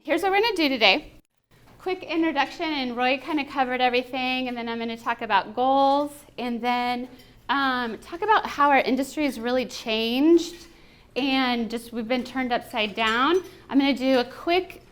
Here's what we're going to do today. Quick introduction, and Roy kind of covered everything, and then I'm going to talk about goals, and then talk about how our industry has really changed, and just we've been turned upside down. I'm going to do a quick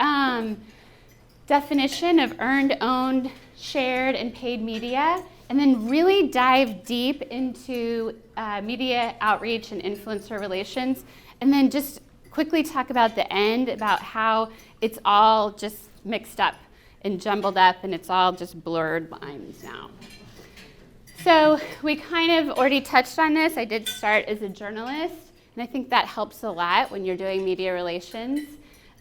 definition of earned, owned, shared, and paid media, and then really dive deep into media outreach and influencer relations, and then just quickly talk about the end, about how it's all just mixed up and jumbled up, and it's all just blurred lines now. So we kind of already touched on this. I did start as a journalist, and I think that helps a lot when you're doing media relations.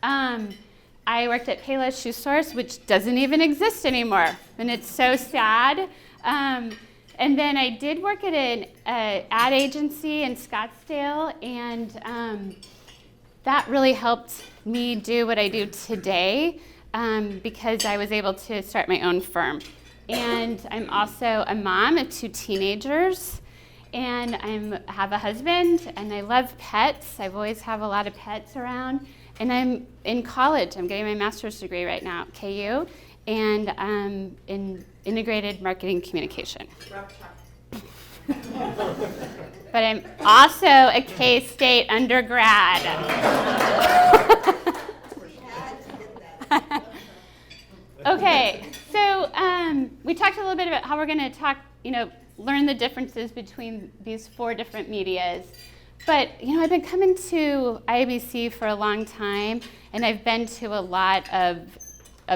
I worked at Payless Shoe Source, which doesn't even exist anymore, and it's so sad. And then I did work at an ad agency in Scottsdale, and that really helped me do what I do today, because I was able to start my own firm. And I'm also a mom of 2 teenagers, and I have a husband, and I love pets. I've always have a lot of pets around. And I'm in college. I'm getting my master's degree right now at KU, and I'm in integrated marketing communication. But I'm also a K-State undergrad. Okay, so we talked a little bit about how we're going to learn the differences between these 4 different medias. But, I've been coming to IABC for a long time, and I've been to a lot of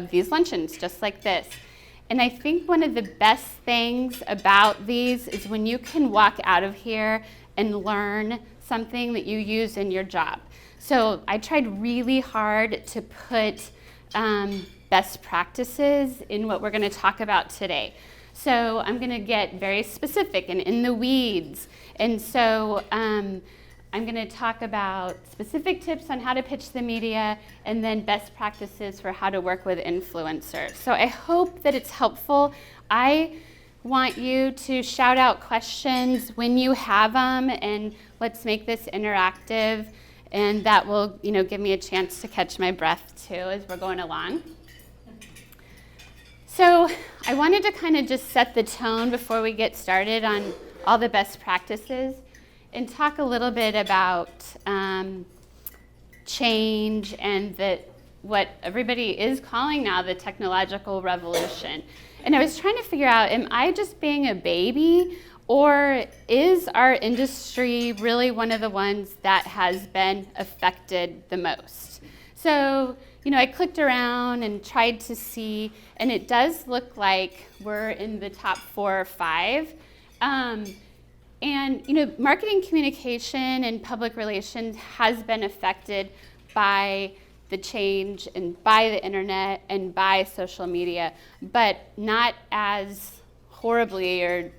these luncheons, just like this. And I think one of the best things about these is when you can walk out of here and learn something that you use in your job. So I tried really hard to put best practices in what we're going to talk about today. So I'm going to get very specific and in the weeds. And so I'm going to talk about specific tips on how to pitch the media, and then best practices for how to work with influencers. So I hope that it's helpful. I want you to shout out questions when you have them, and let's make this interactive, and that will, give me a chance to catch my breath too as we're going along. So I wanted to kind of just set the tone before we get started on all the best practices, and talk a little bit about change and what everybody is calling now the technological revolution. And I was trying to figure out, am I just being a baby, or is our industry really one of the ones that has been affected the most? So, I clicked around and tried to see, and it does look like we're in the top 4 or 5. And, marketing communication and public relations has been affected by the change and by the internet and by social media, but not as horribly or,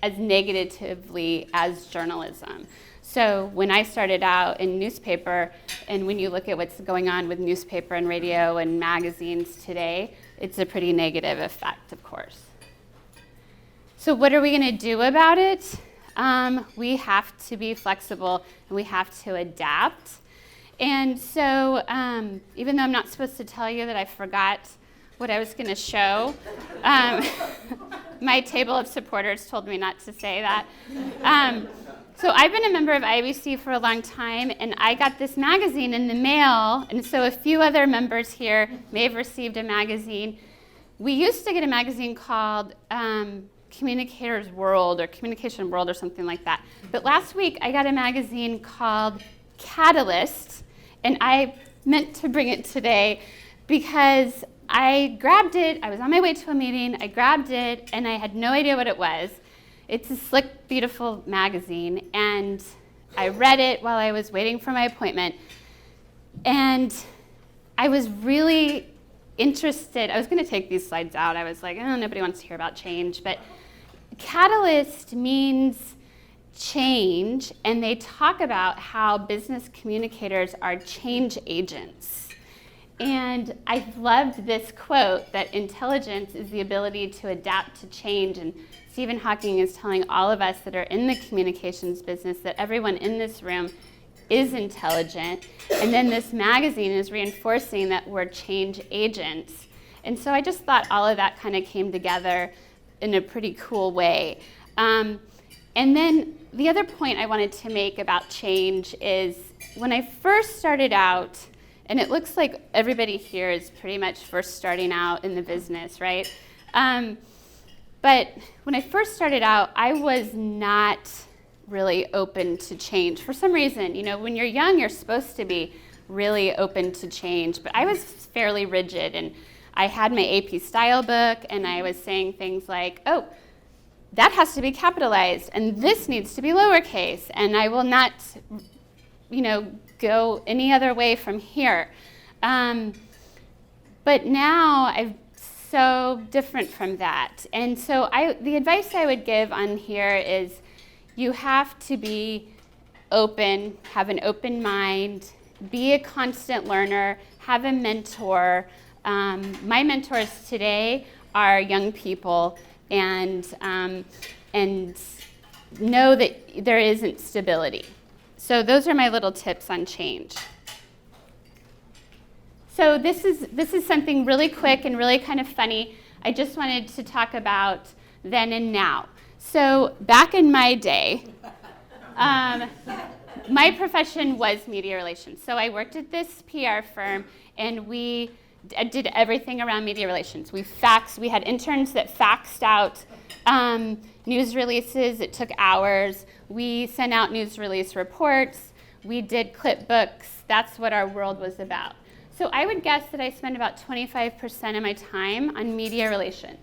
as negatively as journalism. So when I started out in newspaper, and when you look at what's going on with newspaper and radio and magazines today, it's a pretty negative effect, of course. So what are we going to do about it? We have to be flexible, and we have to adapt. And so even though I'm not supposed to tell you that I forgot what I was going to show, my table of supporters told me not to say that. So I've been a member of IABC for a long time, and I got this magazine in the mail, and so a few other members here may have received a magazine. We used to get a magazine called Communicator's World or Communication World or something like that. But last week I got a magazine called Catalyst, and I meant to bring it today because I grabbed it. I was on my way to a meeting, I grabbed it, and I had no idea what it was. It's a slick, beautiful magazine, and I read it while I was waiting for my appointment, and I was really interested. I was going to take these slides out. I was like, nobody wants to hear about change, but Catalyst means change, and they talk about how business communicators are change agents. And I loved this quote that intelligence is the ability to adapt to change, and Stephen Hawking is telling all of us that are in the communications business that everyone in this room is intelligent. And then this magazine is reinforcing that we're change agents. And so I just thought all of that kind of came together in a pretty cool way. And then the other point I wanted to make about change is when I first started out, and it looks like everybody here is pretty much first starting out in the business, right? But when I first started out, I was not really open to change. For some reason, when you're young, you're supposed to be really open to change, but I was fairly rigid, and I had my AP style book, and I was saying things like, oh, that has to be capitalized, and this needs to be lowercase, and I will not, go any other way from here. But now I'm so different from that. And so the advice I would give on here is you have to be open, have an open mind, be a constant learner, have a mentor. My mentors today are young people, and know that there isn't stability. So those are my little tips on change. So this is something really quick and really kind of funny. I just wanted to talk about then and now. So back in my day, my profession was media relations. So I worked at this PR firm, and we did everything around media relations. We had interns that faxed out news releases. It took hours. We sent out news release reports. We did clip books. That's what our world was about. So I would guess that I spent about 25% of my time on media relations.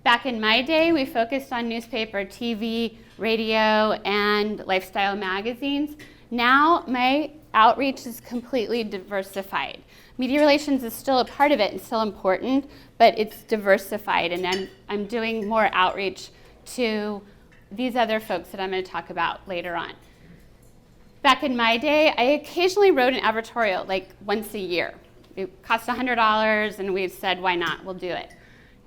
Back in my day, we focused on newspaper, TV, radio, and lifestyle magazines. Now my outreach is completely diversified. Media relations is still a part of it and still important, but it's diversified, and I'm doing more outreach to these other folks that I'm going to talk about later on. Back in my day, I occasionally wrote an advertorial, like once a year. It cost $100, and we said, why not? We'll do it.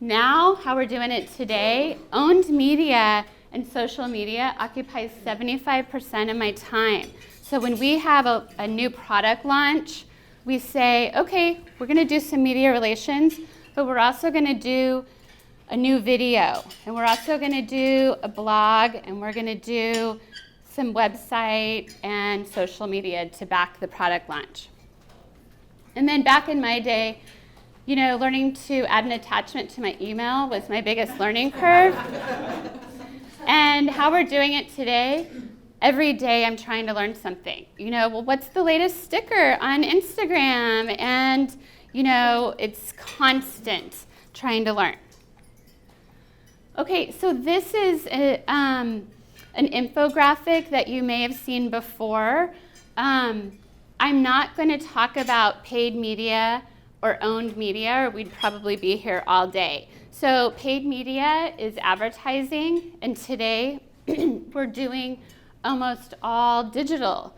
Now, how we're doing it today, owned media and social media occupies 75% of my time. So when we have a new product launch, we say, okay, we're going to do some media relations, but we're also going to do a new video, and we're also going to do a blog, and we're going to do some website and social media to back the product launch. And then back in my day, learning to add an attachment to my email was my biggest learning curve. And how we're doing it today, every day I'm trying to learn something. What's the latest sticker on Instagram? And, it's constant trying to learn. Okay, so this is an infographic that you may have seen before. I'm not going to talk about paid media or owned media, or we'd probably be here all day. So paid media is advertising, and today we're doing almost all digital.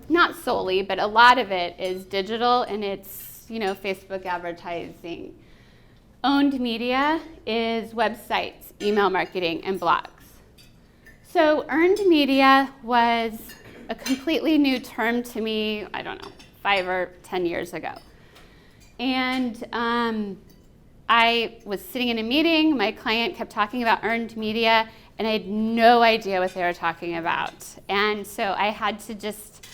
Not solely, but a lot of it is digital, and it's, Facebook advertising. Owned media is websites, email marketing, and blogs. So earned media was a completely new term to me, 5 or 10 years ago. And I was sitting in a meeting, my client kept talking about earned media, and I had no idea what they were talking about. And so I had to just,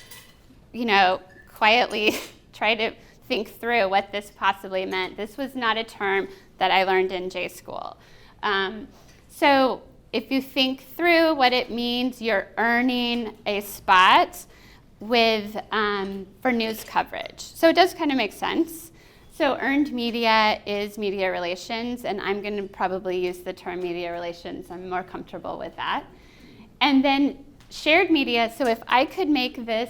quietly try to think through what this possibly meant. This was not a term that I learned in J school. So if you think through what it means, you're earning a spot for news coverage. So it does kind of make sense. So earned media is media relations, and I'm going to probably use the term media relations. I'm more comfortable with that. And then shared media, so if I could make this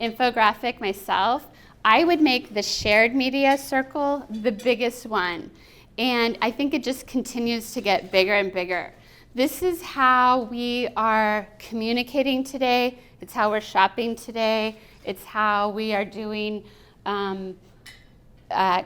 infographic myself, I would make the shared media circle the biggest one. And I think it just continues to get bigger and bigger. This is how we are communicating today. It's how we're shopping today. It's how we are doing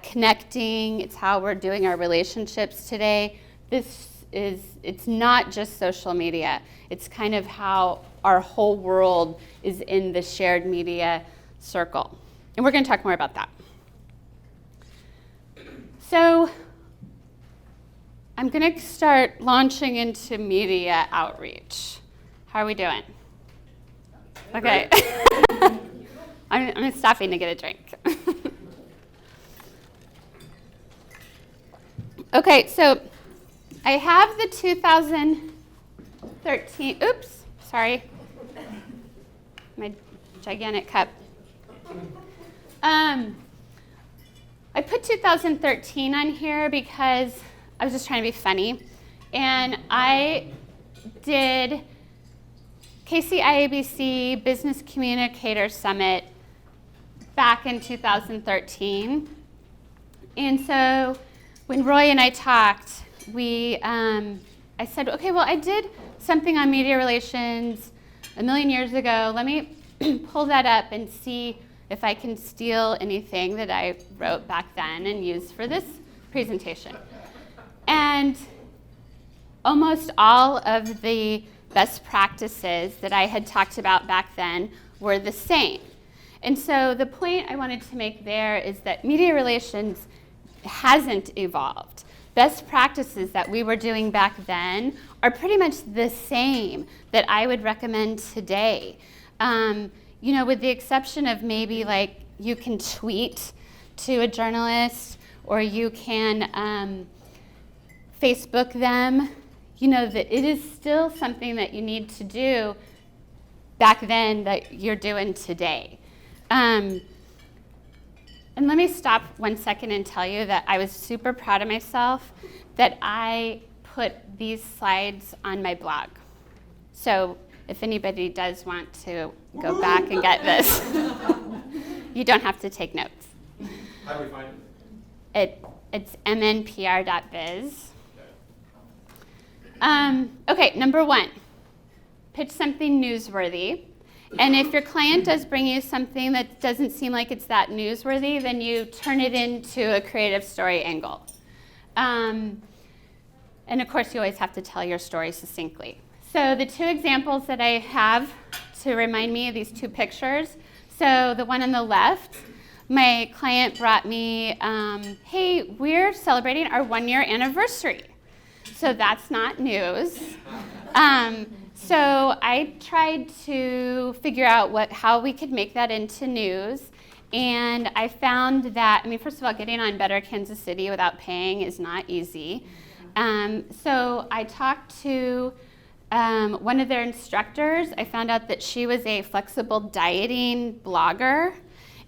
connecting. It's how we're doing our relationships today. It's not just social media. It's kind of how our whole world is in the shared media circle. And we're going to talk more about that. So I'm going to start launching into media outreach. How are we doing? Okay. I'm stopping to get a drink. Okay, so I have the 2013, oops, sorry, my gigantic cup. I put 2013 on here because I was just trying to be funny, and I did KC IABC Business Communicator Summit back in 2013, and so when Roy and I talked, I said, okay, well, I did something on media relations a million years ago. Let me pull that up and see if I can steal anything that I wrote back then and use for this presentation. And almost all of the best practices that I had talked about back then were the same. And so the point I wanted to make there is that media relations hasn't evolved. Best practices that we were doing back then are pretty much the same that I would recommend today. With the exception of maybe like you can tweet to a journalist or you can Facebook them, that it is still something that you need to do back then that you're doing today. And let me stop 1 second and tell you that I was super proud of myself that I put these slides on my blog. So if anybody does want to go back and get this, you don't have to take notes. How do we find it? It's mnpr.biz. Okay, number 1, pitch something newsworthy. And if your client does bring you something that doesn't seem like it's that newsworthy, then you turn it into a creative story angle. And of course, you always have to tell your story succinctly. So the 2 examples that I have to remind me of these 2 pictures. So the one on the left, my client brought me, hey, we're celebrating our 1-year anniversary. So that's not news. So I tried to figure out how we could make that into news, and I found that, first of all, getting on Better Kansas City without paying is not easy. So I talked to one of their instructors. I found out that she was a flexible dieting blogger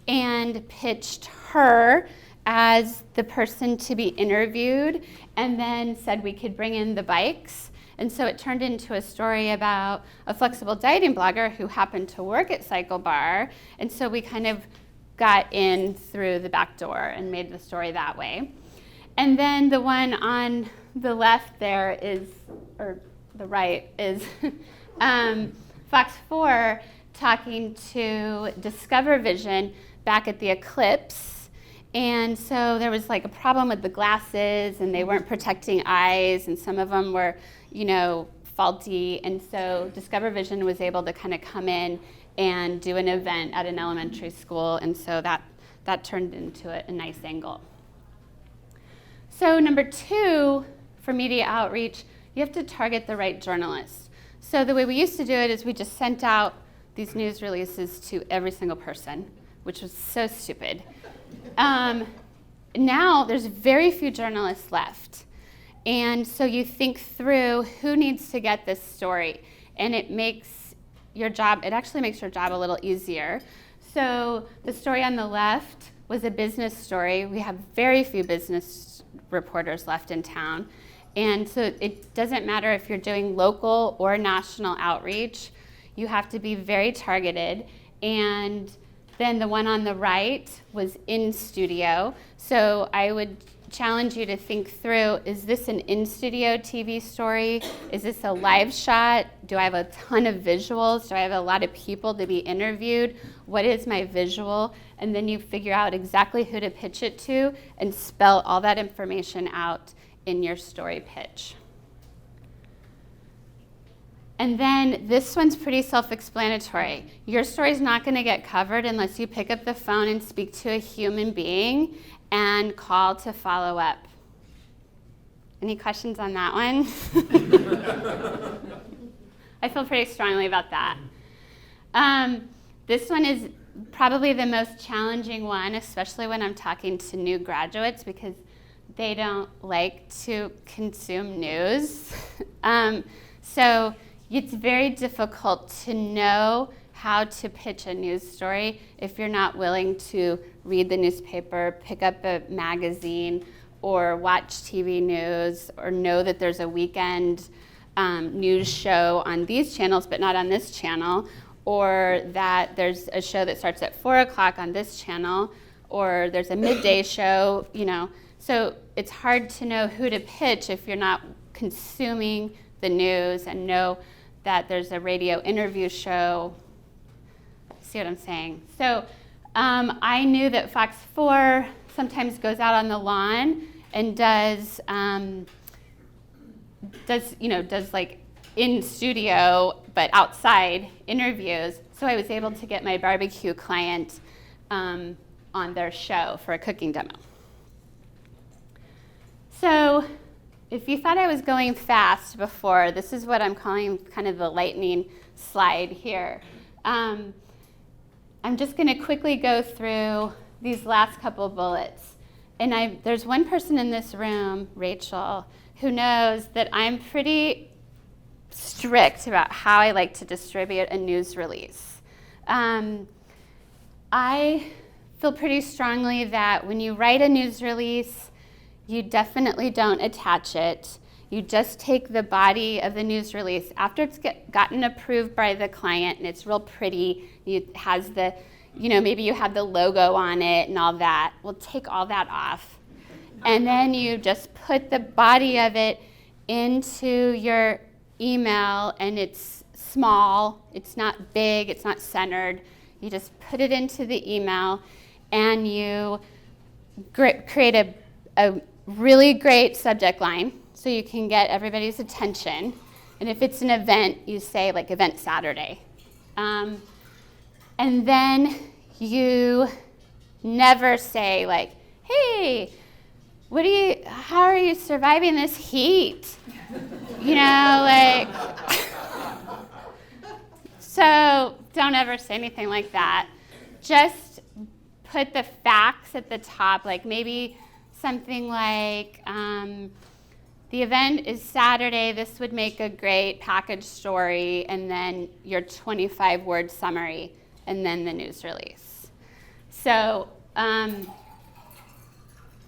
and pitched her as the person to be interviewed, and then said we could bring in the bikes. And so it turned into a story about a flexible dieting blogger who happened to work at Cycle Bar. And so we kind of got in through the back door and made the story that way. And then the one on the left there is, or the right, is Fox 4 talking to Discover Vision back at the eclipse. And so there was like a problem with the glasses, and they weren't protecting eyes, and some of them were, faulty. And so Discover Vision was able to kind of come in and do an event at an elementary school, and so that turned into a nice angle. So number 2, for media outreach, you have to target the right journalists. So the way we used to do it is we just sent out these news releases to every single person, which was so stupid. Now there's very few journalists left. And so you think through who needs to get this story, and it actually makes your job a little easier. So the story on the left was a business story. We have very few business reporters left in town. And so it doesn't matter if you're doing local or national outreach, you have to be very targeted. And then the one on the right was in studio. So I would challenge you to think through, is this an in-studio TV story? Is this a live shot? Do I have a ton of visuals? Do I have a lot of people to be interviewed? What is my visual? And then you figure out exactly who to pitch it to and spell all that information out in your story pitch. And then this one's pretty self-explanatory. Your story's not going to get covered unless you pick up the phone and speak to a human being and call to follow up. Any questions on that one? I feel pretty strongly about that. This one is probably the most challenging one, especially when I'm talking to new graduates because they don't like to consume news. So it's very difficult to know how to pitch a news story if you're not willing to read the newspaper, pick up a magazine, or watch TV news, or know that there's a weekend news show on these channels but not on this channel, or that there's a show that starts at 4 o'clock on this channel, or there's a midday show, So it's hard to know who to pitch if you're not consuming the news and know that there's a radio interview show. See what I'm saying? So I knew that Fox 4 sometimes goes out on the lawn and does like in studio but outside interviews. So I was able to get my barbecue client on their show for a cooking demo. So if you thought I was going fast before, this is what I'm calling kind of the lightning slide here. I'm just going to quickly go through these last couple bullets. And there's one person in this room, Rachel, who knows that I'm pretty strict about how I like to distribute a news release. I feel pretty strongly that when you write a news release, you definitely don't attach it. You just take the body of the news release after it's gotten approved by the client and it's real pretty. It has the, maybe you have the logo on it and all that. Well, take all that off. And then you just put the body of it into your email, and it's small, it's not big, it's not centered. You just put it into the email and you create a really great subject line so you can get everybody's attention. And if it's an event, you say like event Saturday. And then you never say like, hey, how are you surviving this heat? So don't ever say anything like that. Just put the facts at the top, like maybe something like, the event is Saturday, this would make a great package story, and then your 25-word summary, and then the news release. So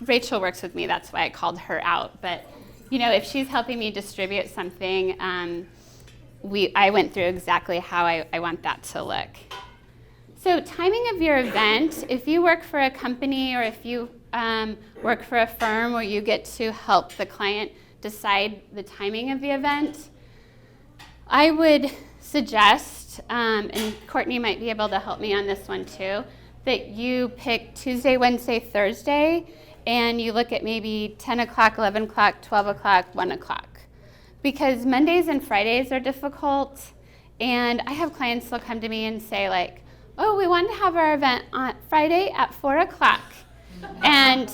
Rachel works with me, that's why I called her out. But if she's helping me distribute something, I went through exactly how I want that to look. So timing of your event, if you work for a company or if you work for a firm where you get to help the client decide the timing of the event, I would suggest, and Courtney might be able to help me on this one too, that you pick Tuesday, Wednesday, Thursday, and you look at maybe 10 o'clock, 11 o'clock, 12 o'clock, 1 o'clock. Because Mondays and Fridays are difficult, and I have clients that'll come to me and say like, oh, we want to have our event on Friday at 4 o'clock. And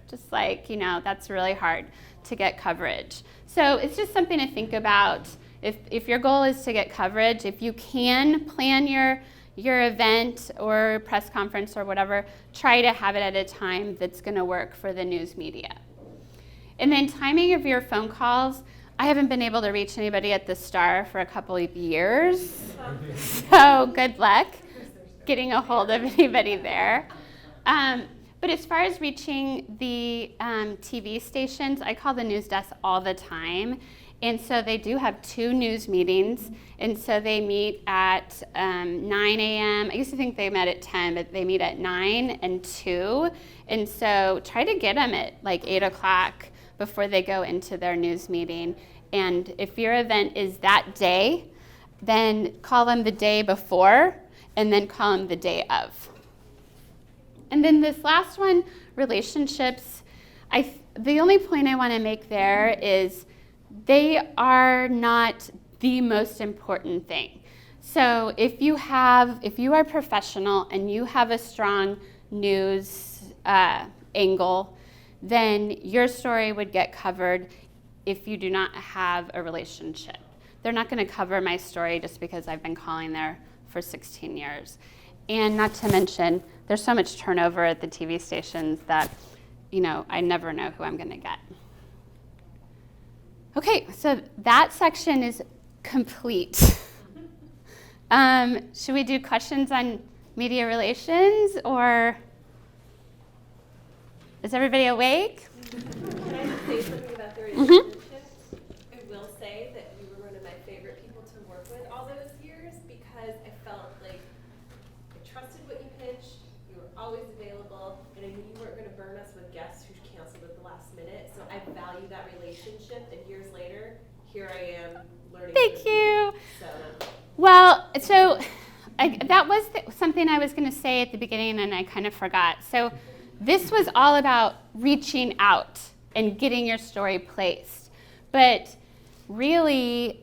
just like, that's really hard to get coverage. So it's just something to think about. If your goal is to get coverage, if you can plan your event or press conference or whatever, try to have it at a time that's going to work for the news media. And then timing of your phone calls, I haven't been able to reach anybody at the Star for a couple of years. So good luck getting a hold of anybody there. But as far as reaching the TV stations, I call the news desk all the time. And so they do have 2 news meetings. And so they meet at 9 a.m. I used to think they met at 10, but they meet at 9 and 2. And so try to get them at like 8 o'clock before they go into their news meeting. And if your event is that day, then call them the day before and then call them the day of. And then this last one, relationships, the only point I want to make there is they are not the most important thing. So if you are professional and you have a strong news angle, then your story would get covered if you do not have a relationship. They're not going to cover my story just because I've been calling there for 16 years. And not to mention, there's so much turnover at the TV stations that, I never know who I'm going to get. Okay, so that section is complete. Should we do questions on media relations, or is everybody awake? Can I just say something about the relationships? I will say that you were one of my favorite people to work with all those years because I felt like I trusted what you pitched, you were always available, and I knew you weren't going to burn us with guests who canceled at the last minute. So I value that relationship, and years later, here I am learning. Thank you. So. Well, so that was something I was going to say at the beginning, and I kind of forgot. So this was all about reaching out and getting your story placed. But really,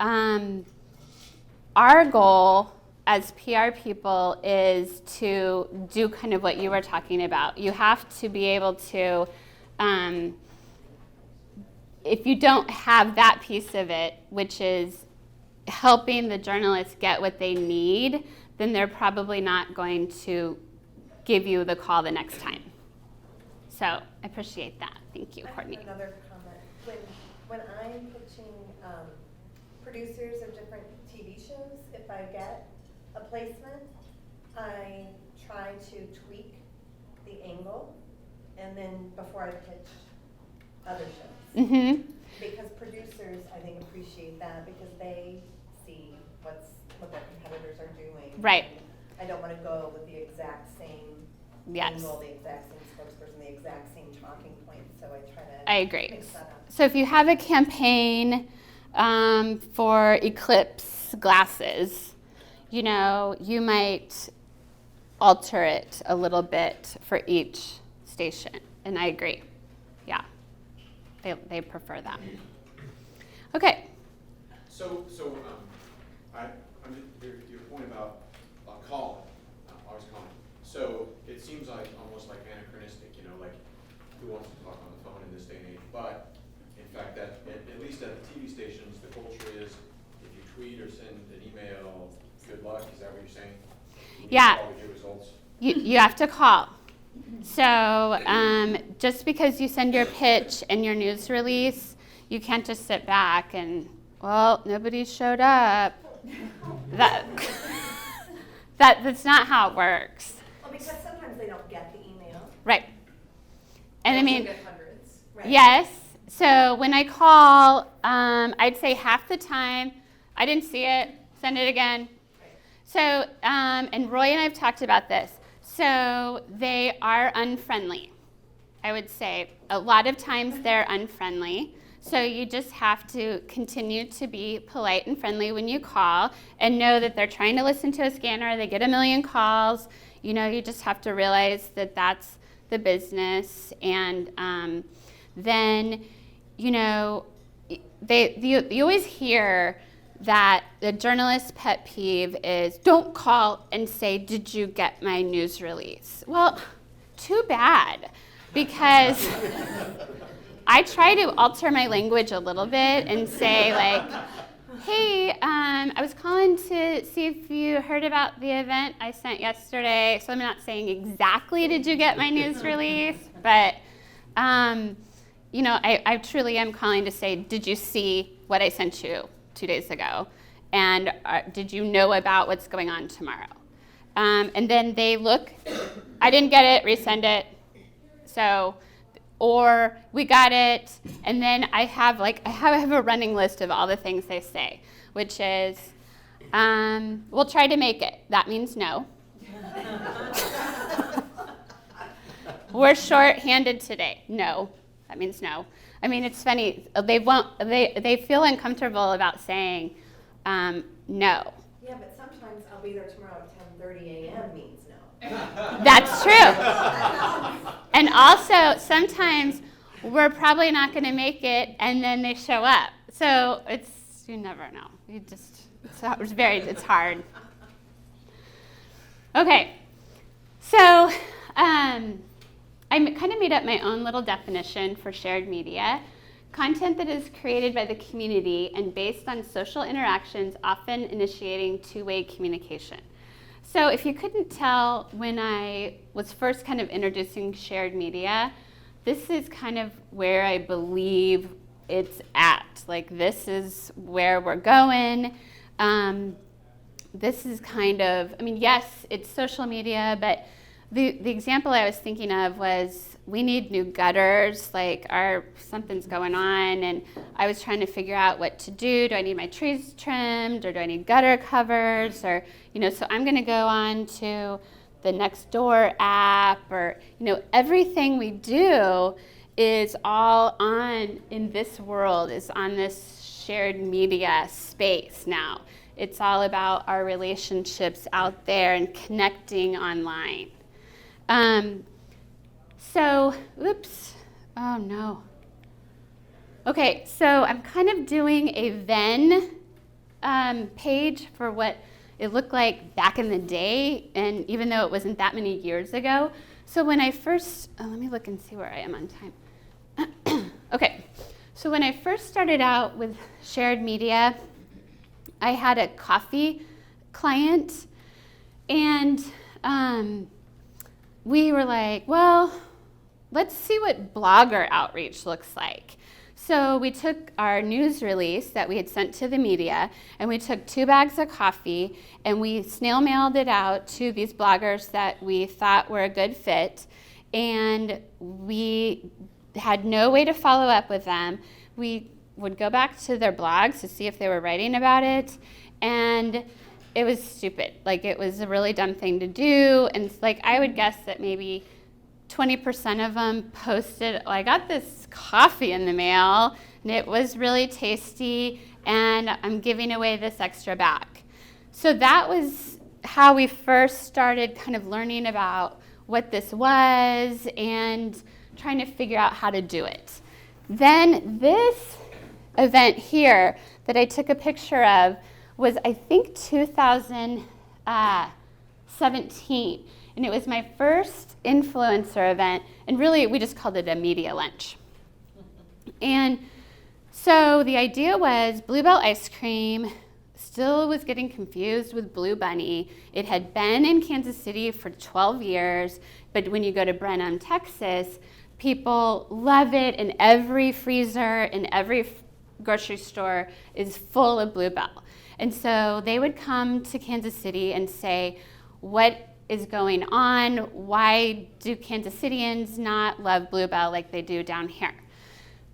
our goal as PR people is to do kind of what you were talking about. You have to be able to, if you don't have that piece of it, which is helping the journalists get what they need, then they're probably not going to give you the call the next time. So I appreciate that. Thank you, Courtney. I have another comment. When I'm pitching producers of different TV shows, if I get a placement, I try to tweak the angle, and then before I pitch other shows. Mm-hmm. Because producers, I think, appreciate that because they see what their competitors are doing. Right. I don't want to go with the exact same Yes. angle, the exact same spokesperson, the exact same talking point. So I try to I agree. mix that up. So if you have a campaign for Eclipse glasses, you might alter it a little bit for each station. And I agree. Yeah. They prefer that. Okay. So, your point about calling, always calling. So it seems like almost like anachronistic, like who wants to talk on the phone in this day and age? But in fact, that at least at the TV stations, the culture is if you tweet or send an email, good luck. Is that what you're saying? Yeah. Call with your results. You have to call. So just because you send your pitch and your news release, you can't just sit back and, well, nobody showed up. That's not how it works. Well, because sometimes they don't get the email. Right. And I mean, get hundreds. Right. yes. So when I call, I'd say half the time, I didn't see it, send it again. Right. So, and Roy and I have talked about this. So they are unfriendly. I would say a lot of times they're unfriendly. So you just have to continue to be polite and friendly when you call and know that they're trying to listen to a scanner. They get a million calls. You just have to realize that that's the business. And then, you always hear that the journalist's pet peeve is don't call and say, did you get my news release? Well, too bad, because I try to alter my language a little bit and say like, hey, I was calling to see if you heard about the event I sent yesterday. So I'm not saying exactly did you get my news release, but I truly am calling to say, did you see what I sent you 2 days ago? And did you know about what's going on tomorrow? And then they look, I didn't get it, resend it. So, or we got it, and then I have a running list of all the things they say, which is, we'll try to make it. That means no. We're short-handed today. No. That means no. I mean, it's funny. They feel uncomfortable about saying no. Yeah, but sometimes I'll be there tomorrow at 10:30 a.m. means no. That's true. And also, sometimes we're probably not going to make it, and then they show up. So you never know. it's hard. Okay, so I kind of made up my own little definition for shared media. Content that is created by the community and based on social interactions, often initiating two-way communication. So if you couldn't tell when I was first kind of introducing shared media, this is kind of where I believe it's at. Like, this is where we're going. This is kind of, yes, it's social media, but the example I was thinking of was we need new gutters, like something's going on, and I was trying to figure out what to do. Do I need my trees trimmed, or do I need gutter covers, or, so I'm gonna go on to the Nextdoor app, or, everything we do is all in this world, is on this shared media space now. It's all about our relationships out there and connecting online. Oh no. Okay, so I'm kind of doing a then page for what it looked like back in the day, and even though it wasn't that many years ago. So when I first, let me look and see where I am on time. Okay, so when I first started out with shared media, I had a coffee client, and we were like, well, let's see what blogger outreach looks like. So we took our news release that we had sent to the media, and we took 2 bags of coffee, and we snail mailed it out to these bloggers that we thought were a good fit, and we had no way to follow up with them. We would go back to their blogs to see if they were writing about it, and it was stupid. Like, it was a really dumb thing to do, and I would guess that maybe 20% of them posted, I got this coffee in the mail, and it was really tasty, and I'm giving away this extra bag. So that was how we first started kind of learning about what this was and trying to figure out how to do it. Then this event here that I took a picture of was, I think, 2017. And it was my first influencer event, and really we just called it a media lunch. And so the idea was Bluebell ice cream still was getting confused with Blue Bunny. It had been in Kansas City for 12 years, but when you go to Brenham, Texas, people love it, and every freezer in every grocery store is full of Bluebell. And so they would come to Kansas City and say, what is going on? Why do Kansas Cityans not love Bluebell like they do down here?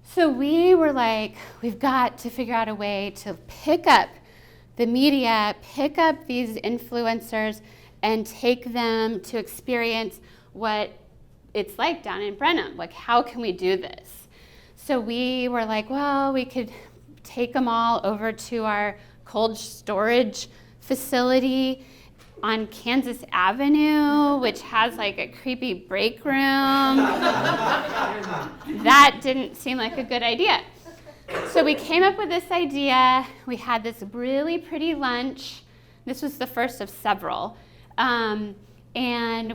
So we were like, we've got to figure out a way to pick up the media, pick up these influencers, and take them to experience what it's like down in Brenham. Like, how can we do this? So we were like, well, we could take them all over to our cold storage facility on Kansas Avenue, which has like a creepy break room. That didn't seem like a good idea. So we came up with this idea. We had this really pretty lunch. This was the first of several. And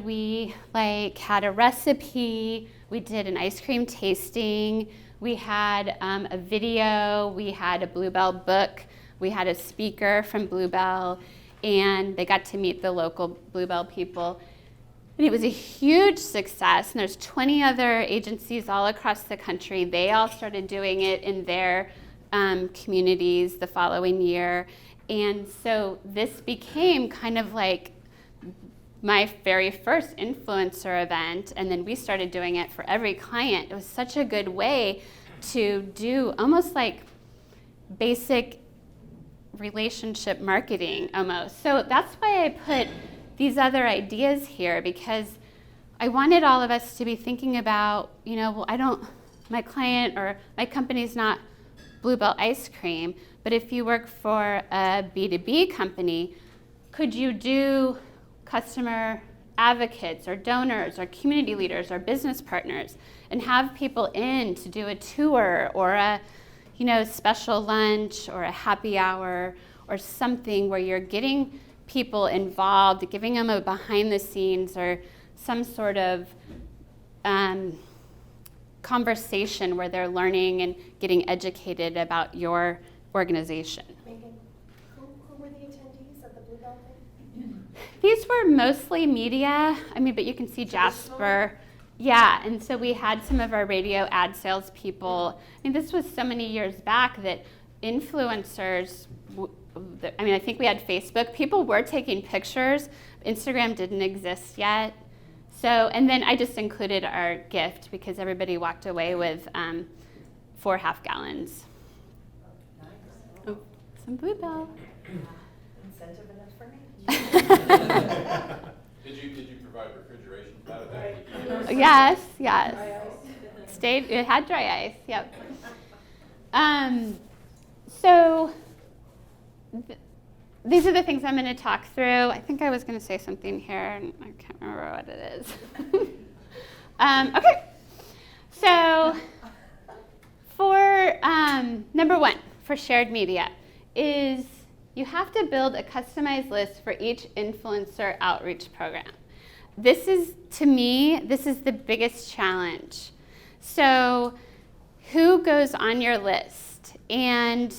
we had a recipe. We did an ice cream tasting. We had a video. We had a Bluebell book. We had a speaker from Bluebell, and they got to meet the local Bluebell people. And it was a huge success, and there's 20 other agencies all across the country. They all started doing it in their communities the following year. And so this became kind of like my very first influencer event, and then we started doing it for every client. It was such a good way to do almost like basic relationship marketing almost. So that's why I put these other ideas here, because I wanted all of us to be thinking about, my client or my company's not Bluebell ice cream, but if you work for a B2B company, could you do customer advocates or donors or community leaders or business partners and have people in to do a tour or a special lunch or a happy hour or something where you're getting people involved, giving them a behind the scenes or some sort of conversation where they're learning and getting educated about your organization. Megan, who were the attendees of the Blue Bell thing? These were mostly media. I mean, but you can see Jasper. Yeah, and so we had some of our radio ad sales people. I mean, this was so many years back that influencers, I think we had Facebook. People were taking pictures. Instagram didn't exist yet. So, and then I just included our gift because everybody walked away with 4 half-gallons. Oh, some Blue Bell. Incentive enough for me? Did you provide refrigeration for that? Yes. It had dry ice, yep. So these are the things I'm going to talk through. I think I was going to say something here, and I can't remember what it is. Okay, so for number 1, for shared media, is you have to build a customized list for each influencer outreach program. This is the biggest challenge. So who goes on your list? And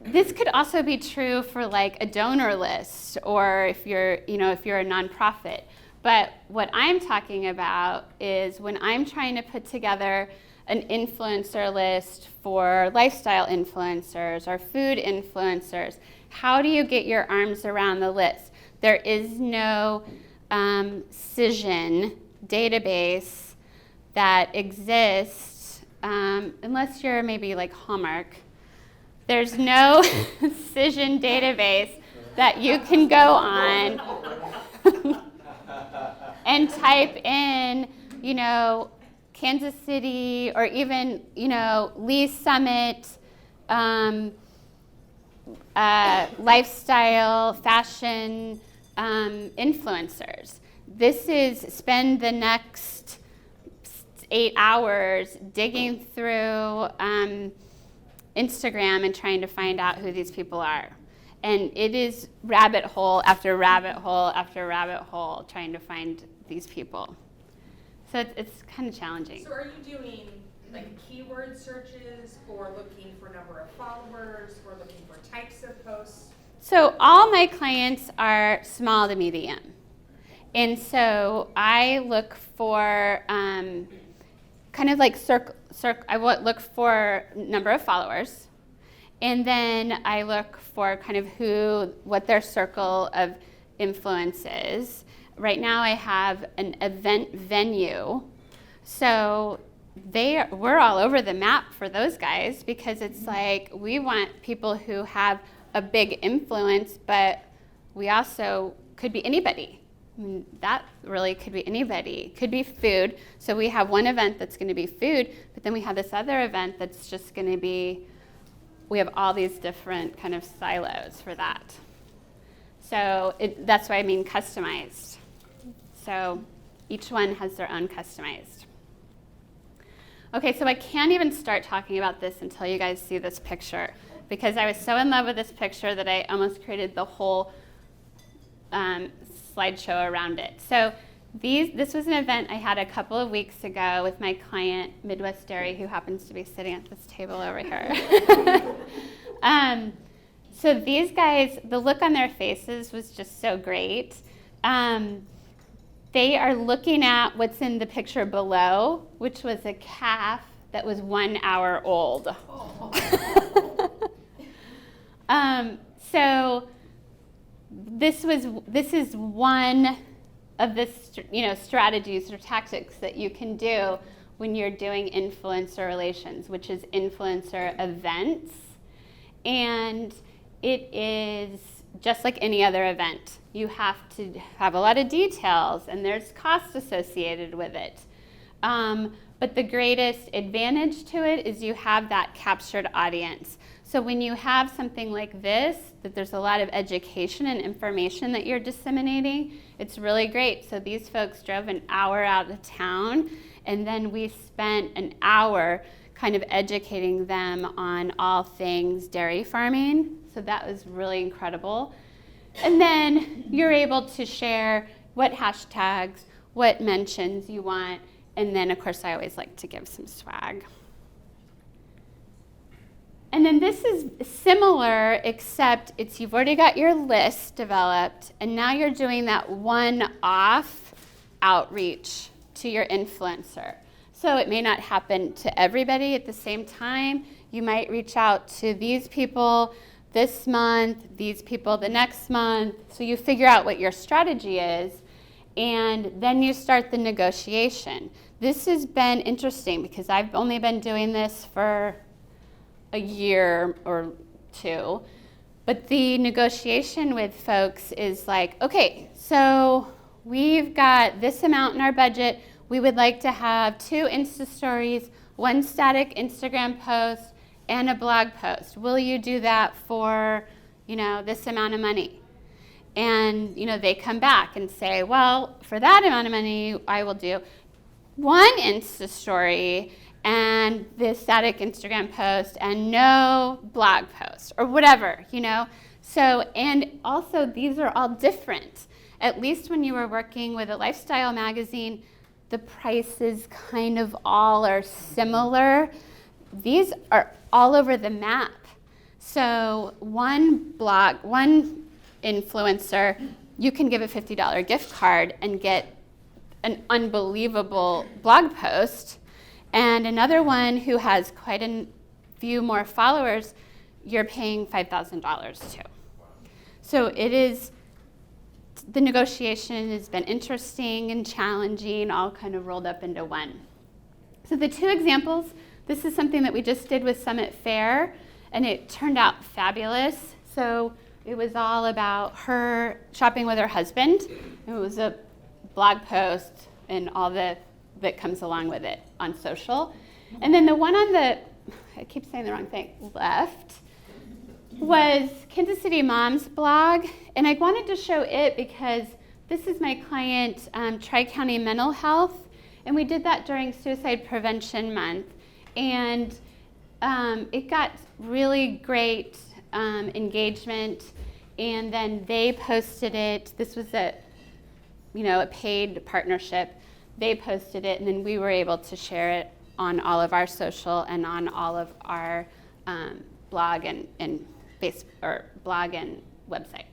this could also be true for like a donor list or if you're a nonprofit. But what I'm talking about is when I'm trying to put together an influencer list for lifestyle influencers or food influencers, how do you get your arms around the list? There is no Cision database that exists unless you're maybe like Hallmark. There's no Cision database that you can go on and type in, Kansas City or even, Lee Summit, lifestyle, fashion influencers. This is spend the next 8 hours digging through Instagram and trying to find out who these people are. And it is rabbit hole after rabbit hole after rabbit hole trying to find these people. So it's kind of challenging. So are you doing like keyword searches or looking for number of followers or looking for types of posts? So all my clients are small to medium. And so I look for kind of like I look for number of followers. And then I look for kind of what their circle of influence is. Right now I have an event venue. So we're all over the map for those guys because it's like we want people who have a big influence, but we also could be anybody. I mean, that really could be anybody. Could be food. So we have one event that's going to be food, but then we have this other event that's just going to be, we have all these different kind of silos for that. So that's why I mean customized. So each one has their own customized. Okay, so I can't even start talking about this until you guys see this picture because I was so in love with this picture that I almost created the whole slideshow around it. So this was an event I had a couple of weeks ago with my client, Midwest Dairy, who happens to be sitting at this table over here. So these guys, the look on their faces was just so great. They are looking at what's in the picture below, which was a calf that was 1 hour old. So this is one of the strategies or tactics that you can do when you're doing influencer relations, which is influencer events. And it is just like any other event. You have to have a lot of details and there's costs associated with it. But the greatest advantage to it is you have that captured audience. So when you have something like this, that there's a lot of education and information that you're disseminating, it's really great. So these folks drove an hour out of town, and then we spent an hour kind of educating them on all things dairy farming. So that was really incredible. And then you're able to share what hashtags, what mentions you want, and then of course I always like to give some swag. And then this is similar, except you've already got your list developed, and now you're doing that one-off outreach to your influencer. So it may not happen to everybody at the same time. You might reach out to these people this month, these people the next month. So you figure out what your strategy is, and then you start the negotiation. This has been interesting because I've only been doing this for a year or two, but the negotiation with folks is like, okay, so we've got this amount in our budget. We would like to have 2 Insta stories, 1 static Instagram post, and a blog post. Will you do that for, this amount of money? And, they come back and say, well, for that amount of money, I will do 1 Insta story and this static Instagram post and no blog post or whatever, So, and also these are all different. At least when you were working with a lifestyle magazine, the prices kind of all are similar. These are all over the map. So one influencer, you can give a $50 gift card and get an unbelievable blog post. And another one who has quite a few more followers, you're paying $5,000 to. So the negotiation has been interesting and challenging, all kind of rolled up into one. So the 2 examples, this is something that we just did with Summit Fair, and it turned out fabulous. So it was all about her shopping with her husband. It was a blog post and all that comes along with it on social. And then the one on I keep saying the wrong thing, left, was Kansas City Mom's blog. And I wanted to show it because this is my client, Tri-County Mental Health. And we did that during Suicide Prevention Month. And it got really great engagement. And then they posted it. This was a paid partnership. They posted it, and then we were able to share it on all of our social and on all of our blog and blog and website.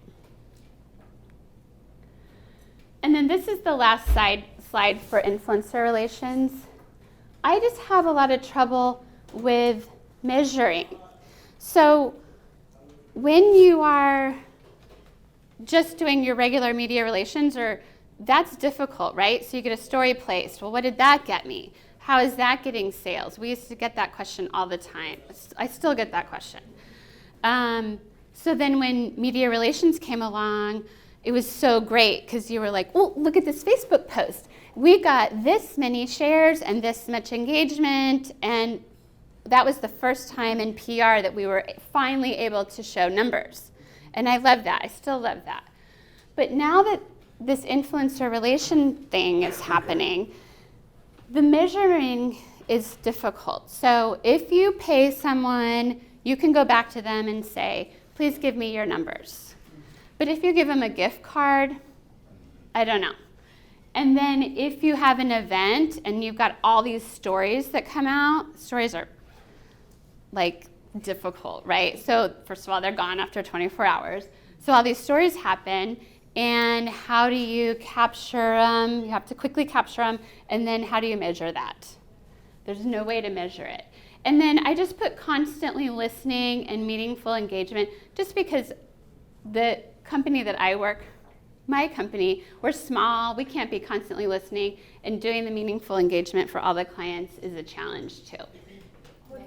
And then this is the last slide for influencer relations. I just have a lot of trouble with measuring. So when you are just doing your regular media relations, that's difficult, right? So you get a story placed. Well, what did that get me? How is that getting sales? We used to get that question all the time. I still get that question. So then when media relations came along, it was so great because you were like, oh, look at this Facebook post. We got this many shares and this much engagement. And that was the first time in PR that we were finally able to show numbers. And I love that. I still love that. But now that this influencer relation thing is happening, the measuring is difficult. So if you pay someone, you can go back to them and say, please give me your numbers. But if you give them a gift card, I don't know. And then if you have an event and you've got all these stories that come out, stories are difficult, right? So first of all, they're gone after 24 hours. So all these stories happen. And how do you capture them? You have to quickly capture them. And then how do you measure that? There's no way to measure it. And then I just put constantly listening and meaningful engagement just because the company that I work, my company, we're small. We can't be constantly listening. And doing the meaningful engagement for all the clients is a challenge too. Would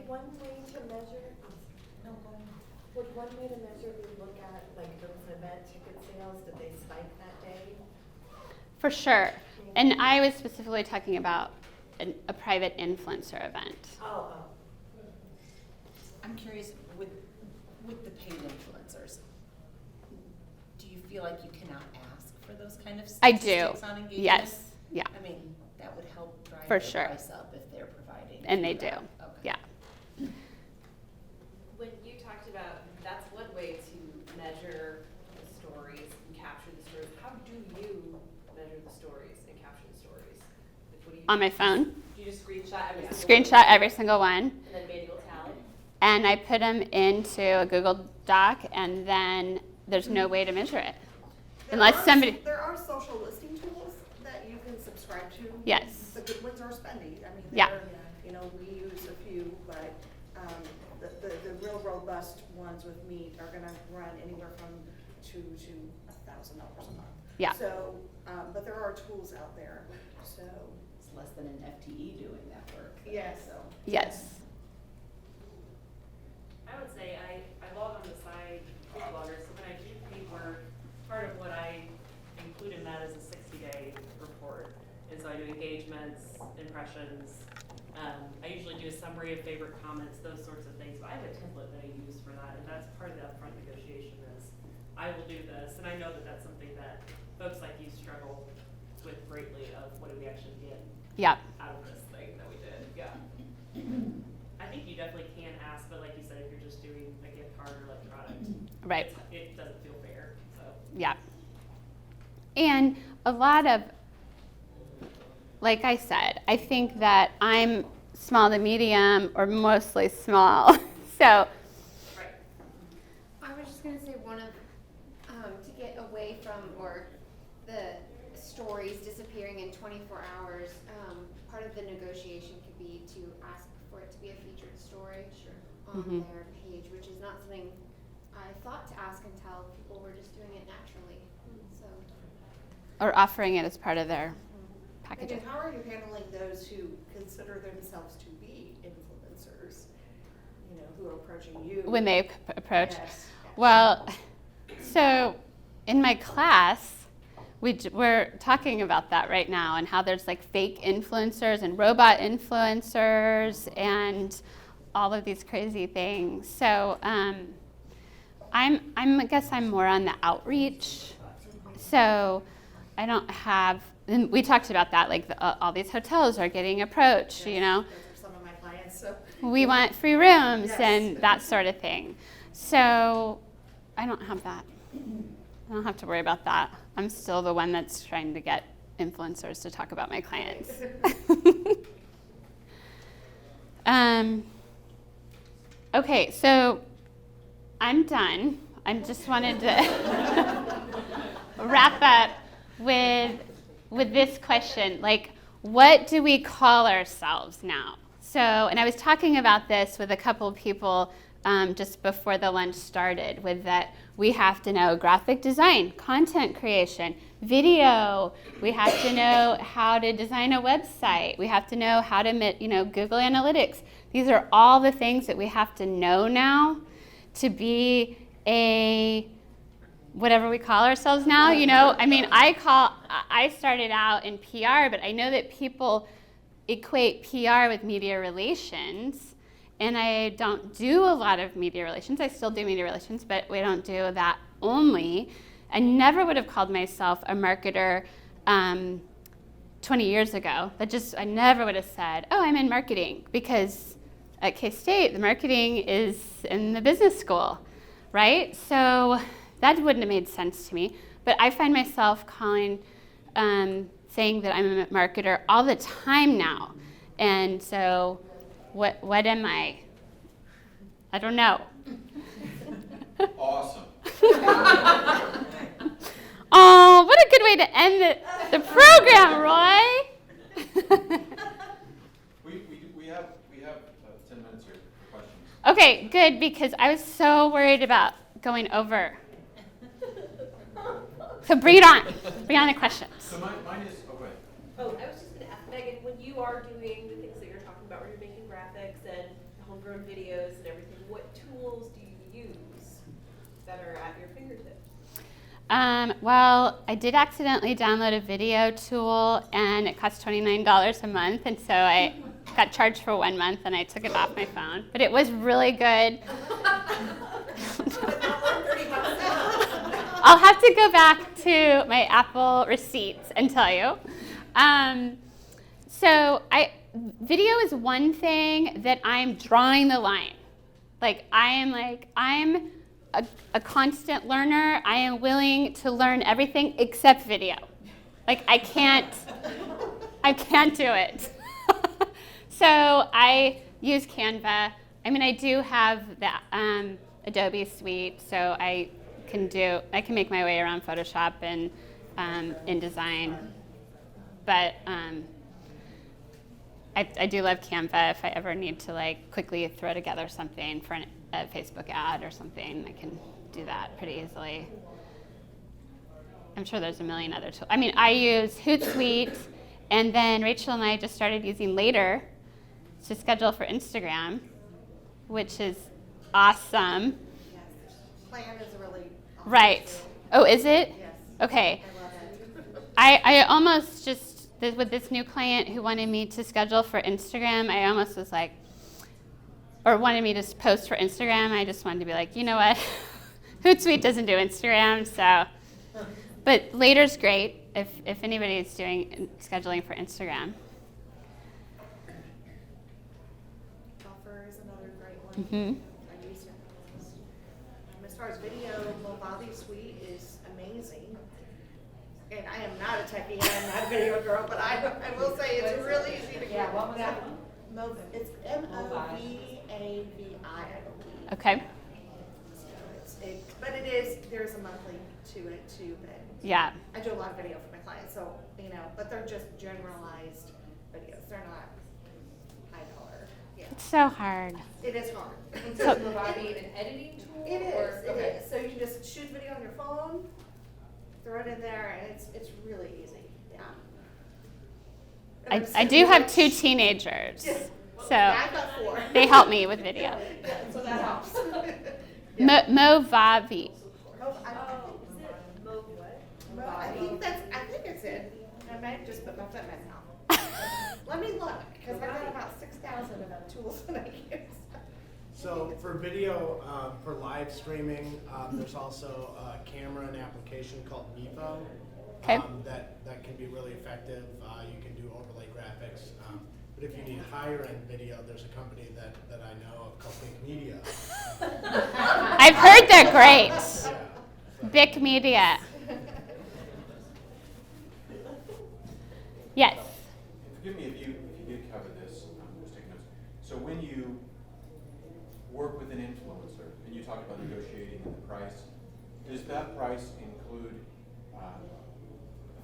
one way to measure be look at, if there was an event, ticket sales, did they spike that day? For sure. And I was specifically talking about a private influencer event. Oh. I'm curious, with the paid influencers, do you feel like you cannot ask for those kind of I statistics do. on engagement? Yes. Yeah. I mean, that would help drive For the sure. price up if they're providing. And they that. do. Okay. Yeah. When you talked about, that's one way on my phone, You just screenshot every single screenshot every single one, and then manual tally. and I put them into a Google Doc, and then there's no way to measure it. Unless somebody, There are social listing tools that you can subscribe to. Yes. The good ones are spendy. I mean, Yeah. they're, you know, we use a few, but, the real robust ones with meat are gonna run anywhere from $2,000 to $1,000 a month. Yeah. So, but there are tools out there, so. It's less than an FTE doing that work. Yes. So. yes. I would say I log on the side, food bloggers, so when I do paid work, part of what I include in that is a 60-day report. And so I do engagements, impressions, I usually do a summary of favorite comments, those sorts of things. But I have a template that I use for that, and that's part of the upfront negotiation is, I will do this, and I know that that's something that folks like you struggle with greatly of what do we actually get Yeah. out of this thing that we did, yeah. I think you definitely can ask, but like you said, if you're just doing a gift card or like product, Right. it doesn't feel fair, so. Yeah. And a lot of, like I said, I think that I'm small to medium or mostly small. So, Right. I was just gonna say one of, to get away from or the stories disappearing in 24 hours, part of the negotiation could be to ask for it to be a featured story on Mhm. their page, which is not something I thought to ask until people were just doing it naturally. So, or offering it as part of their And packaging. how are you handling those who consider themselves to be influencers, you know, who are approaching you? When they approach. Yes. Well, so in my class, we're talking about that right now and how there's like fake influencers and robot influencers and all of these crazy things. So I guess I'm more on the outreach. So I don't have, and we talked about that, like all these hotels are getting approached, you know. Those are some of my clients, so. We want free rooms Yes. and that sort of thing. So I don't have that. I don't have to worry about that. I'm still the one that's trying to get influencers to talk about my clients. Okay, so I'm done. I just wanted to wrap up with this question, like, what do we call ourselves now? So, and I was talking about this with a couple of people just before the lunch started, with that we have to know graphic design, content creation, video. We have to know how to design a website. We have to know how to, Google Analytics. These are all the things that we have to know now to be a whatever we call ourselves now, you know. I mean, I started out in PR, but I know that people equate PR with media relations, and I don't do a lot of media relations. I still do media relations, but we don't do that only. I never would have called myself a marketer 20 years ago. I never would have said, oh, I'm in marketing, because at K-State, the marketing is in the business school, right? So that wouldn't have made sense to me. But I find myself saying that I'm a marketer all the time now. And so what am I? I don't know. Awesome. Oh, what a good way to end the program, Roy. We have 10 minutes here for questions. Okay, good, because I was so worried about going over. So bring it on. Bring on the questions. So mine is, oh, go ahead. Oh, I was just gonna ask Megan, when you are doing the things that you're talking about, where you're making graphics and homegrown videos and everything, what tools do you use that are at your fingertips? Well, I did accidentally download a video tool, and it cost $29 a month, and so I got charged for 1 month, and I took it off my phone. But it was really good. I'll have to go back to my Apple receipts and tell you. Video is one thing that I'm drawing the line. I'm a constant learner. I am willing to learn everything except video. I I can't do it. So I use Canva. I mean, I do have the Adobe suite, so I can make my way around Photoshop and InDesign. But I do love Canva. If I ever need to like quickly throw together something for a Facebook ad or something, I can do that pretty easily. I'm sure there's a million other tools. I mean, I use Hootsuite, and then Rachel and I just started using Later to schedule for Instagram, which is awesome. Yes. Plan is really awesome. Right. too. Oh, is it? Yes. Okay. I love it. I almost just, with this new client who wanted me to schedule for Instagram, I almost was like, or wanted me to post for Instagram, I just wanted to be like, you know what? Hootsuite doesn't do Instagram, so. But Later's great if anybody's doing scheduling for Instagram. Buffer is another great one. Mm-hmm. I use it. As far as video, Movavi Suite is amazing. And I am not a techie, I am not a video girl, but I will say it's really easy to. Yeah, what was that? It's Movavi, I believe. Okay. So but it is, there's a monthly to it too, but Yeah. I do a lot of video for my clients, so, but they're just generalized videos, they're not high dollar, yeah. It's so hard. It is hard. So- Is Movavi an editing tool? It or- is, okay. it is, so you can just shoot video on your phone, throw it in there, and it's really easy, yeah. And I do have 2 teenagers, so I've got 4. they help me with video. Yeah, so that helps. Movavi. Well, I think it's it. I might have just put my foot in my mouth. Let me look, because I've got about 6,000 of them tools that I use. So for video, for live streaming, there's also a camera and application called Nevo. Okay. That can be really effective. You can do overlay graphics. But if you need higher end video, there's a company that I know of called Big Media. I've heard they're great. Yeah. Bic Media. Yes. Forgive me if you did cover this, I'm just taking notes. So when you work with an influencer and you talk about negotiating the price, does that price include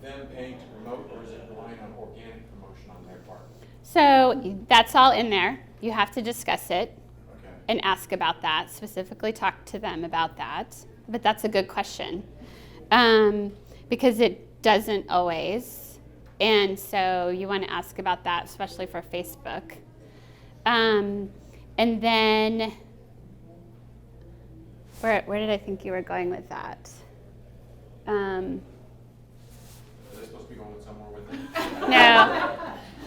them paying to promote, or is it relying on organic promotion on their part? So that's all in there. You have to discuss it Okay. and ask about that, specifically talk to them about that. But that's a good question, because it doesn't always. And so you want to ask about that, especially for Facebook. And then, where did I think you were going with that? Is I supposed to be going somewhere with it? No.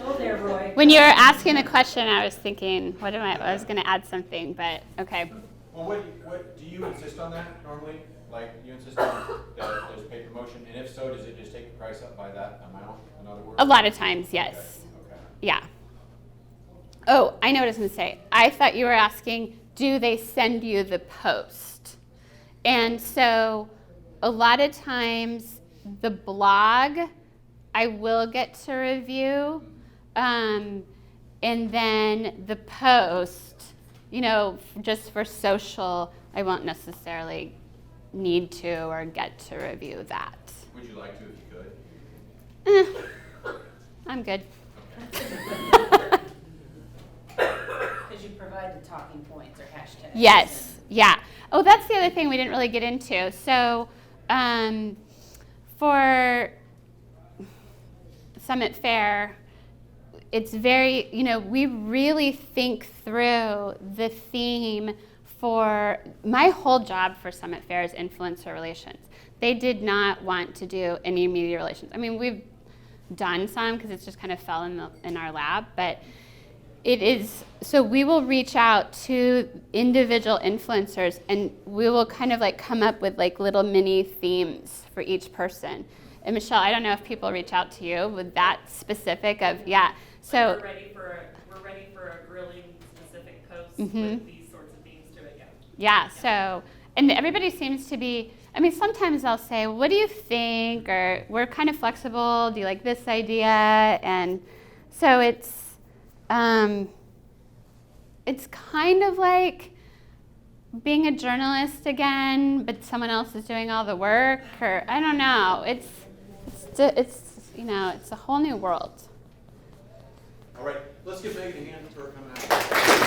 Oh, there, Roy. When you were asking the question, I was thinking, I was going to add something, but okay. Well, what do you insist on that normally? Like, you insist on that there's paid promotion, and if so, does it just take the price up by that amount, in other words? A lot of times, yes. Okay. Yeah. Oh, I know what I was going to say. I thought you were asking, do they send you the post? And so a lot of times the blog I will get to review, and then the post, just for social, I won't necessarily need to or get to review that. Would you like to if you could? I'm good. Because you provide the talking points or hashtags. Yes, yeah. Oh, that's the other thing we didn't really get into. So for Summit Fair, it's very, we really think through the theme for my whole job for Summit Fair is influencer relations. They did not want to do any media relations. I mean, we've done some because it's just kind of fell in our lab, but it is, so we will reach out to individual influencers and we will kind of like come up with like little mini themes for each person. And Michelle, I don't know if people reach out to you with that specific of, yeah. So Like we're ready for a grilling specific post Mhm. with these sorts of themes to it, yeah. yeah, so, and everybody seems to be, I mean, sometimes they'll say, what do you think? Or we're kind of flexible. Do you like this idea? And so it's kind of like being a journalist again, but someone else is doing all the work, or I don't know. It's you know, it's a whole new world. All right, let's give Megan a hand for coming out.